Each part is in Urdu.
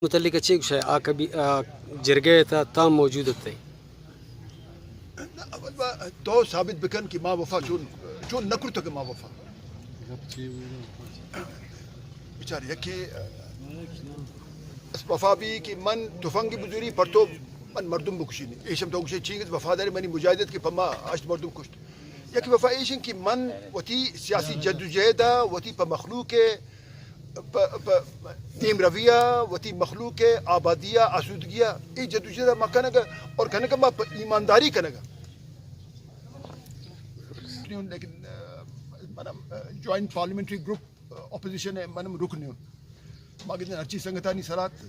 متعلق چیک شاید کبھی جرگه تا موجود تے اول با تو ثابت بکن کہ ما وفا چون نکرتا کہ ما وفا بیچاره یکی وفا بھی کہ من تفنگی بزوری پر تو من مردم بکشینی ایشم تو کشی چینگز وفاداری منی مجاہدت کی پما اشت مردم کشت یکی وفا ایشن کہ من وتی سیاسی جدوجہدہ وتی پا مخلوق نیم رویہ وتی مخلوق آبادیہ آسودگیہ ای جدوجہدہ ما کنگا اور کنگا ما ایمانداری کنگا لیکن منم جوائنٹ پارلیمنٹری گروپ اپوزیشن ہے منم رکن ہوں ماگدن ارچی سنگتانی سرات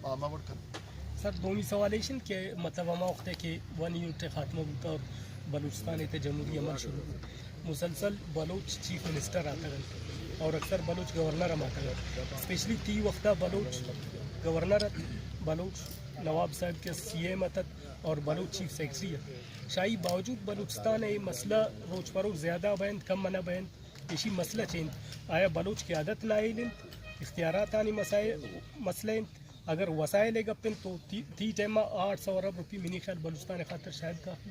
ما ورکن سر دومی سوالیشن کہ مطلب ہما وقت ہے کہ ون یونٹ خاتمہ ہوتا اور بلوچستان تے جمہوری عمل شروع مسلسل بلوچ چیف منسٹر آتا گئے اور اکثر بلوچ گورنر ہم آتا گئے اسپیشلی تی وقتہ بلوچ گورنر بلوچ نواب صاحب کے سی ایم اتت اور بلوچ چیف سیکرٹری ہے شاہی باوجود بلوچستان ہے مسئلہ روز فروز زیادہ بیند کم منع بیند اسی مسئلہ چینج آیا بلوچ کی عادت لائل اختیارات آنی مسئلہ اگر وسائل گپن تو تی ٹائم 800 ارب روپی منی خیال بلوچستان خاطر شاید کافی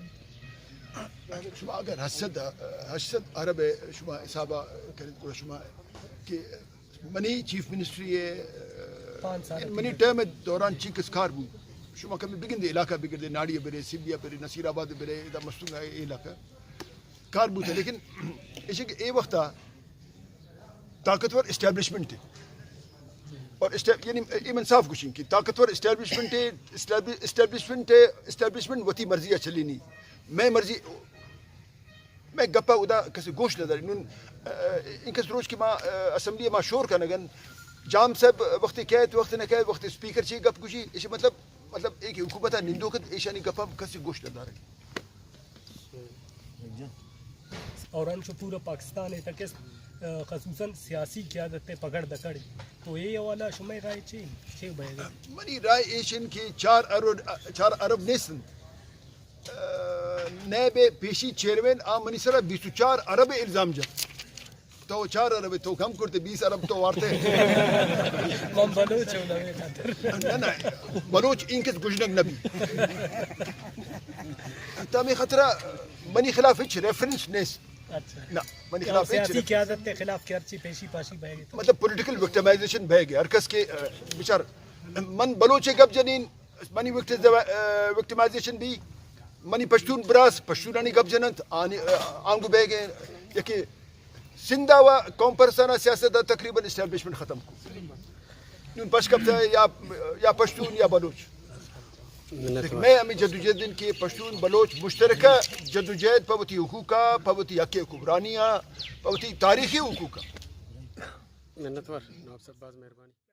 شما اگر 800 ارب شما حسابہ کریں شما کہ منی چیف منسٹری ہے منی ٹائم دوران چیکس کار بو شما کمی بگن دے علاقہ بگن دے ناڑی برے سیبیا برے نصیر آباد برے دا مستنگا علاقہ کار بو تھا لیکن اس کہ اے وقتا طاقتور اسٹیبلشمنٹ تھی اور یعنی ایمن صاف کچھ کی طاقتور اسٹیبلشمنٹ وتی مرضی چلی نہیں میں مرضی میں گپا ادا کسی گوشت نظر انکس روز کی ماں اسمبلی ماں شور کا نگن جام صاحب وقت کہت وقت نہ کہت وقت اسپیکر چی گپ کچھ اسے مطلب ایک حکومت نندوکت ایشانی گپا کسی گوشت نظر اور انشو پورا پاکستان ہے تک خصوصاً سیاسی قیادت پکڑ دکڑ تو یہ والا شمع رائے چھ بھائی گا منی رائے ایشن کی 4 ارب نیسن نیب پیشی چیئرمین آم منی سرہ 24 ارب الزام جب تو 4 ارب تو کم کرتے 20 ارب تو وارتے من بلوچ ہونا میں خاطر نا بلوچ انکس گجنگ نبی تامی خطرہ منی خلاف اچھ ریفرنس نیس نا منی خلاف سیاسی قیادت کے خلاف کرچی پیشی پاشی بھائی گئے مطلب پولیٹیکل وکٹمائزیشن بھائی گئے ہرکس کے بچار من بلوچے گب جنین منی وکٹمائزیشن بھی منی پشتون براس پشتونانی گب جننت آنگو بھائی گئے یکی سندھا و قوم پرسانہ سیاست تقریباً اسٹیبلشمنٹ ختم کو نون پش کب تھا یا پشتون یا بلوچ لیکن میں ہمیں جدوجہد کے پشتون بلوچ مشترکہ جدوجہد پوتی حقوقہ پوتی حق حکمرانیہ پوتی تاریخی حقوقہ منتور نواب صاحب باز مہربانی